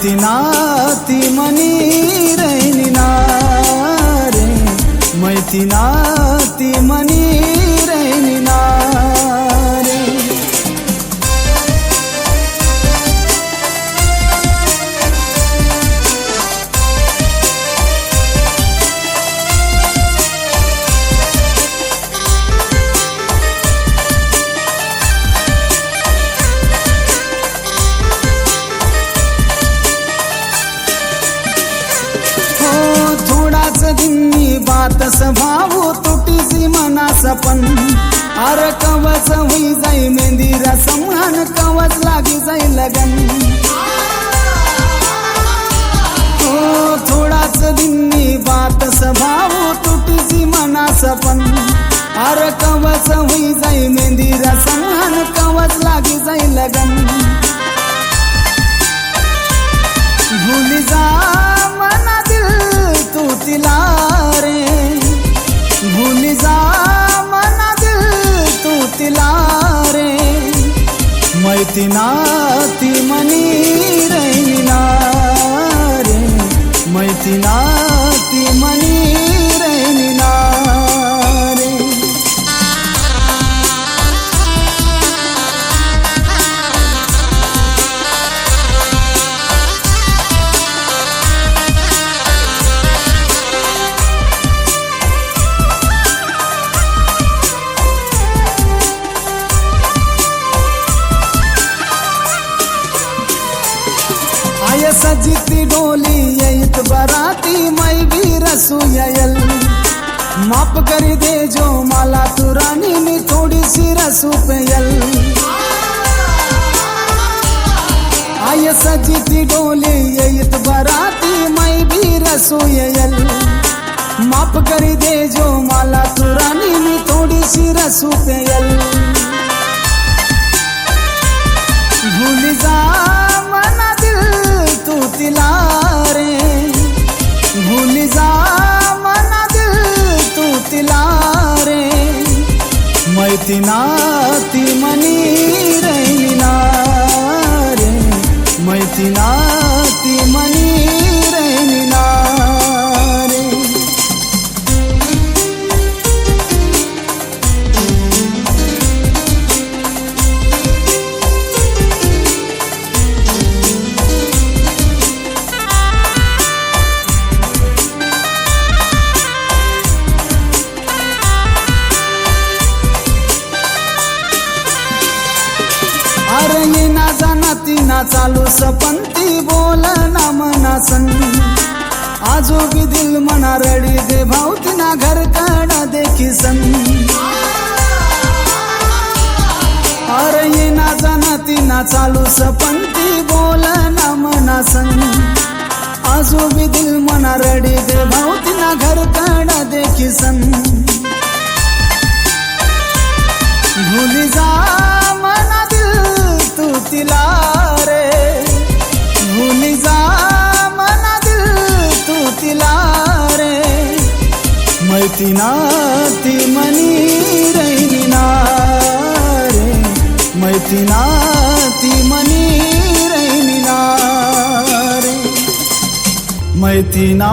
मैती नाती मनी रैनिना रे मैती नाती मनी रैनिना रे। दिन्नी बात स्वभाव तुटीसी मना सपन अर कवच हुई जाई मेहंदी रसम अन कवच लागी जाई लगन। थोडाच दिन्नी बात स्वभाव तुटीसी मना सपन अर कवच हुई जाई मेहंदी रसम अन कवच लागी जाई लगन। भूली जा मना दिल तू तिला रे भूली जा मना दिल तू तिला रे मैती नाती मनी रैनिना रे मैती नाती मनी रैनिना रे। सजिती डोली येत बराती मै भी रसू येल माप करी दे जो मला तू रानी मी थोड़ी सी रसू पेयल। आय सजिती डोली येत बराती मै भी रसू येल माप करी दे जो मला तू रानी मी थोड़ी सी रसू पेयल। भूली जा मना तू तिला रे भूली जा मना दिल तू तिला रे मैती नाती मनी रैनिना रे मैती नाती मनी रैनिना रे। अरे ये ना जाना ती ना चालू सपंती बोल ना मना संग आजो भी दिल मना रडी दे भावती ना घर काढा देखी संग। अरे ये ना जाना ती ना चालू सपंती बोल ना मना संग आजो भी दिल मना रडी दे भावती ना घर काढा देखी संग। भूली जा मना तू तिला रे भूली जा मना दिल तू तिला रे मैती नाती मनी रैनिना रे मैती नाती मनी रैनिना रे मैती ना